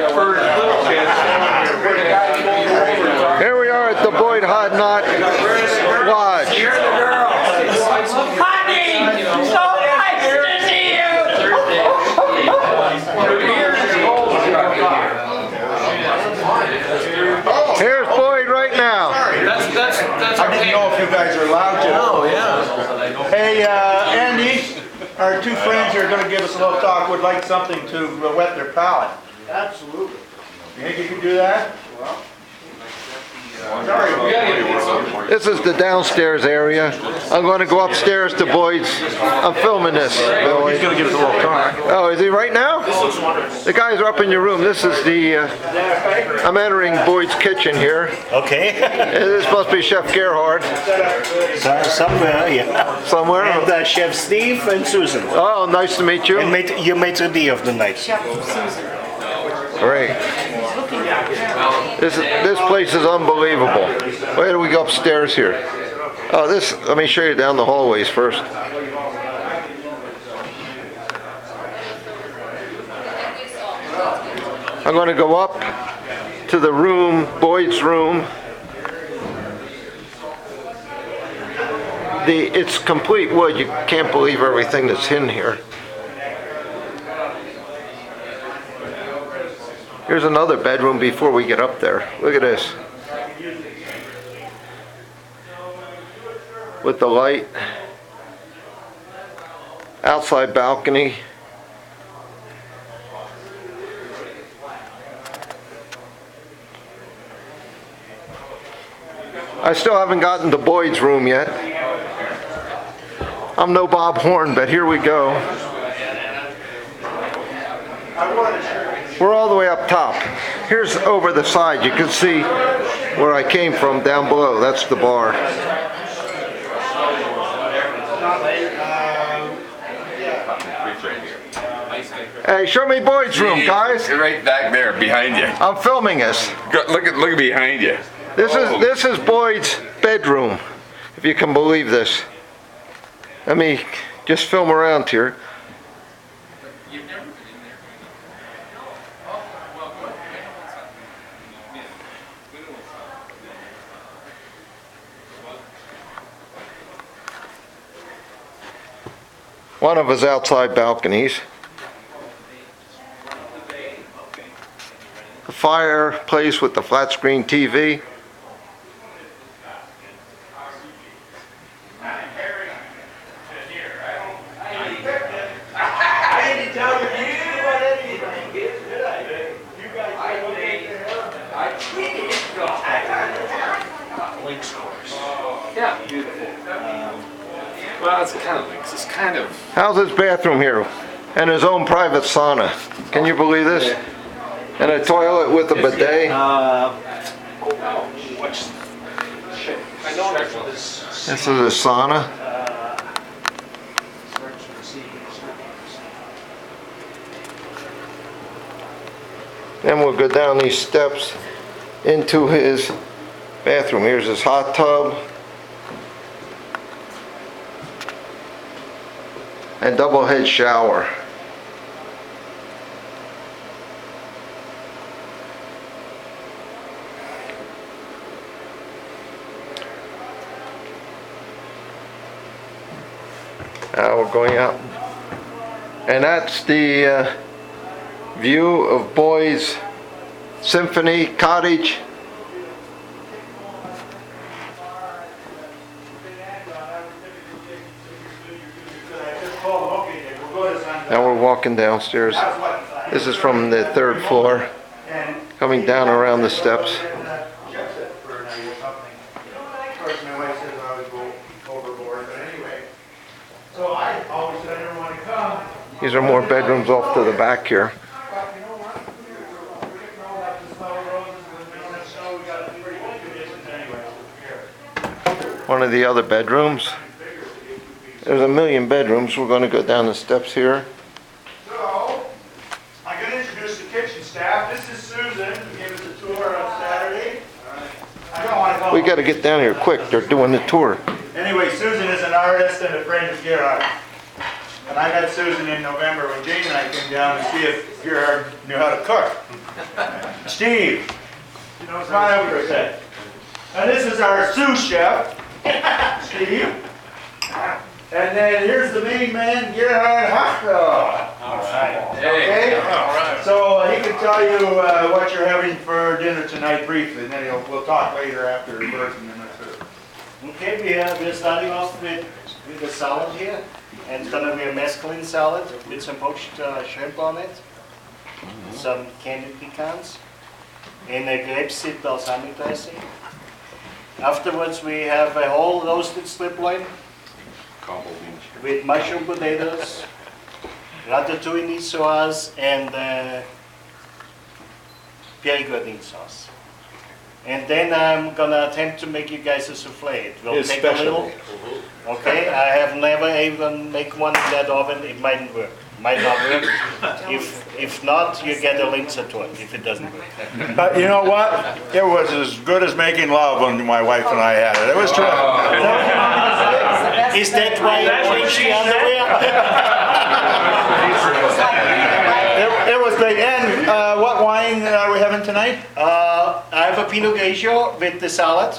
for little kids. Here we are at the Boyd Hodnott Lodge. Honey, so nice to see you. Here's Boyd right now. That's I didn't know if you guys are allowed to. Oh, yeah. Hey, Andy, our two friends are going to give us a little talk. Would like something to wet their palate. Absolutely. You think you can do that? Sorry, we gotta get something. This is the downstairs area. I'm going to go upstairs to Boyd's. I'm filming this, Billy. He's going to give us a little talk. Oh, is he right now? The guys are up in your room. This is the, I'm entering Boyd's kitchen here. Okay. This must be Chef Gerhard Somewhere, yeah. somewhere. And Chef Steve and Susan. Oh, nice to meet you. And you made the day of the night. Great. This place is unbelievable. Where do we go upstairs here? Oh, let me show you down the hallways first. I'm going to go up to the room, Boyd's room. It's complete wood. You can't believe everything that's in here. Here's another bedroom before we get up there. Look at this. With the light. Outside balcony. I still haven't gotten to Boyd's room yet. I'm no Bob Horn, but here we go. We're all the way up top. Here's over the side. You can see where I came from down below. That's the bar. Hey, show me Boyd's room, guys. Right back there, behind you. I'm filming this. Look at behind you. This is Boyd's bedroom, if you can believe this. Let me just film around here. One of his outside balconies. The fireplace with the flat screen TV. Yeah, beautiful. Well, it's kind of links. It's kind of. How's his bathroom here? And his own private sauna. Can you believe this? And a toilet with a bidet. This is a sauna. Then we'll go down these steps into his bathroom. Here's his hot tub. And double head shower. Now we're going out. And that's the view of Boyd's Symphony Cottage. Now we're walking downstairs. This is from the third floor, coming down around the steps. These are more bedrooms off to the back here. One of the other bedrooms. There's a million bedrooms. We're going to go down the steps here. So, I'm going to introduce the kitchen staff. This is Susan, who gave us a tour on Saturday. I don't want to go. We got to get down here quick. They're doing the tour. Anyway, Susan is an artist and a friend of Gerhard. And I met Susan in November when Jane and I came down to see if Gerhard knew how to cook. Steve, come on over a sec. And this is our sous chef, Steve. And then here's the main man, Gerhard Hachtel. Okay? So he can tell you what you're having for dinner tonight briefly, and then we'll talk later after Bert and then after. Okay, we're starting off with the salad here. And it's gonna be a mesclun salad with some poached shrimp on it, some candied pecans, and a grapeseed balsamic dressing. Afterwards, we have a whole roasted strip loin with mushroom potatoes, ratatouille niçoise, and Pierre Gordin sauce. And then I'm gonna attempt to make you guys a souffle. It will take a little. Okay, I have never even make one in that oven. It might work, might not work. If not, you get a Linzer to it if it doesn't work. But you know what? It was as good as making love when my wife and I had it. It was terrific. Is that why you changed the underwear? It was great. And what wine are we having tonight? I have a Pinot Grigio with the salad,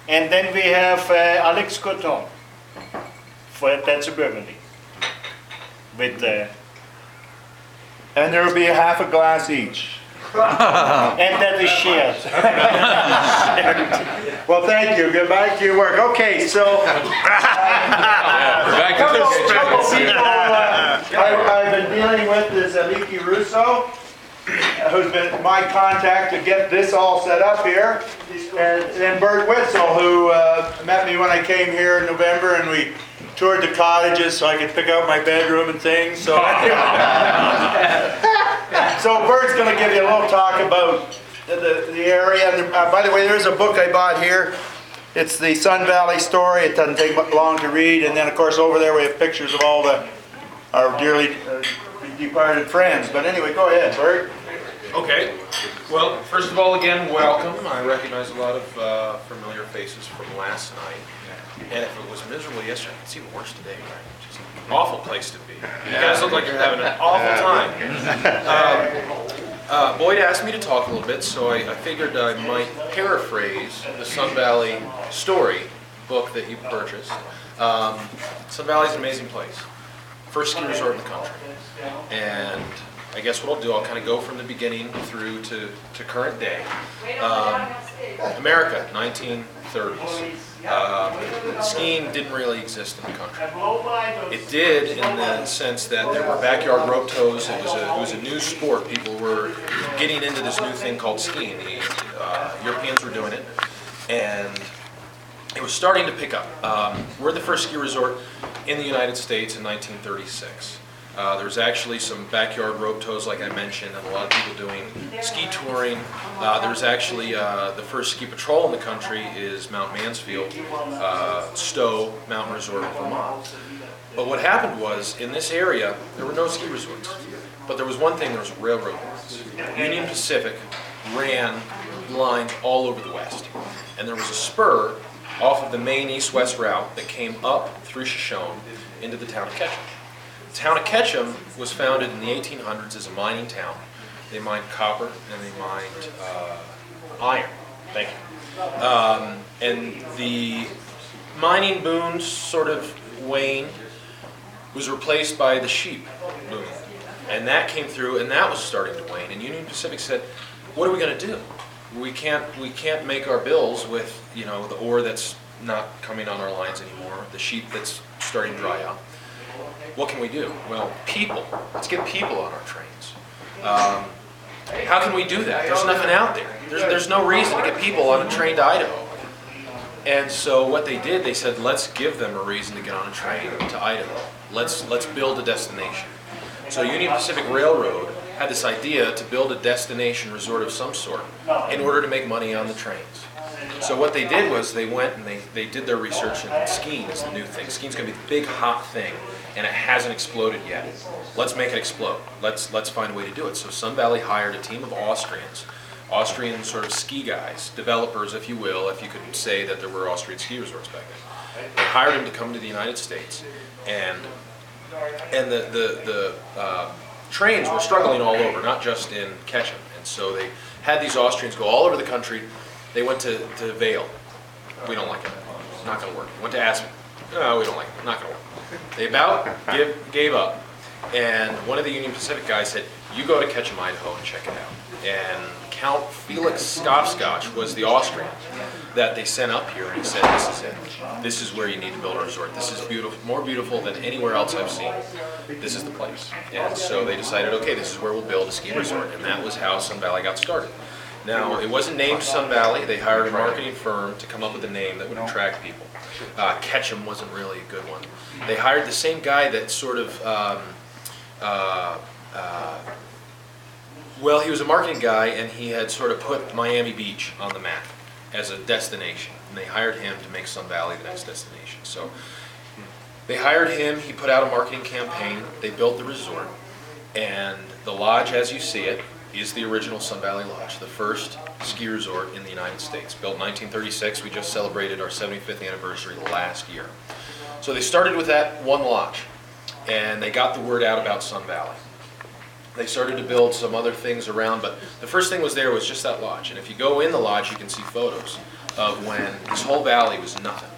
and then we have Alex Coton. That's a Burgundy. With And there will be a half a glass each. and that is shared. Well, thank you. Get back to your work. Okay, so Back to couple this. people I've been dealing with is Vicky Russo, who's been my contact to get this all set up here, and then Bert Witzel, who met me when I came here in November, and we toured the cottages so I could pick out my bedroom and things. So, so Bert's going to give you a little talk about the area. And by the way, there's a book I bought here. It's the Sun Valley Story. It doesn't take long to read. And then, of course, over there we have pictures of all our dearly departed friends. But anyway, go ahead, Bert. Okay. Well, first of all, again, welcome. I recognize a lot of familiar faces from last night. And if it was miserable yesterday, it's even worse today, right? Just an awful place to be. You guys look like you're having an awful time. Boyd asked me to talk a little bit, so I figured I might paraphrase the Sun Valley Story book that you purchased. Sun Valley's an amazing place. First ski resort in the country. And I guess what I'll do, I'll kind of go from the beginning through to current day. America, 1930s. Skiing didn't really exist in the country. It did in the sense that there were backyard rope tows. It was a new sport. People were getting into this new thing called skiing. The Europeans were doing it, and it was starting to pick up. We're the first ski resort in the United States in 1936. There's actually some backyard rope tows, like I mentioned, and a lot of people doing ski touring. There's actually the first ski patrol in the country is Mount Mansfield, Stowe Mountain Resort in Vermont. But what happened was, in this area, there were no ski resorts. But there was one thing, there was railroad lines. Union Pacific ran lines all over the West. And there was a spur off of the main east-west route that came up through Shoshone into the town of Ketchum. The town of Ketchum was founded in the 1800s as a mining town. They mined copper and they mined iron. Thank you. And the mining boom sort of waned, was replaced by the sheep boom. And that came through, and that was starting to wane. And Union Pacific said, what are we going to do? We can't make our bills with, you know, the ore that's not coming on our lines anymore, the sheep that's starting to dry out. What can we do? Well, people. Let's get people on our trains. How can we do that? There's nothing out there. There's no reason to get people on a train to Idaho. And so what they did, they said, let's give them a reason to get on a train to Idaho. Let's build a destination. So Union Pacific Railroad had this idea to build a destination resort of some sort in order to make money on the trains. So what they did was they went and they did their research, and skiing is the new thing. Skiing's going to be the big hot thing, and it hasn't exploded yet. Let's make it explode. Let's find a way to do it. So Sun Valley hired a team of Austrian sort of ski guys, developers, if you will, if you could say that there were Austrian ski resorts back then. They hired them to come to the United States and And the trains were struggling all over, not just in Ketchum. And so they had these Austrians go all over the country. They went to Vail. We don't like it. Not going to work. Went to Aspen. No, we don't like it. Not going to work. They about gave up. And one of the Union Pacific guys said, you go to Ketchum, Idaho and check it out. And Count Felix Skopskotch was the Austrian that they sent up here, and he said, this is it. This is where you need to build a resort. This is beautiful, more beautiful than anywhere else I've seen. This is the place. And so they decided, okay, this is where we'll build a ski resort. And that was how Sun Valley got started. Now, it wasn't named Sun Valley. They hired a marketing firm to come up with a name that would attract people. Ketchum wasn't really a good one. They hired the same guy that sort of, well, he was a marketing guy, and he had sort of put Miami Beach on the map as a destination. And they hired him to make Sun Valley the next destination. So they hired him, he put out a marketing campaign, they built the resort, and the lodge, as you see it, is the original Sun Valley Lodge, the first ski resort in the United States. Built in 1936, we just celebrated our 75th anniversary last year. So they started with that one lodge, and they got the word out about Sun Valley. They started to build some other things around, but the first thing was there was just that lodge. And if you go in the lodge, you can see photos of when this whole valley was nothing.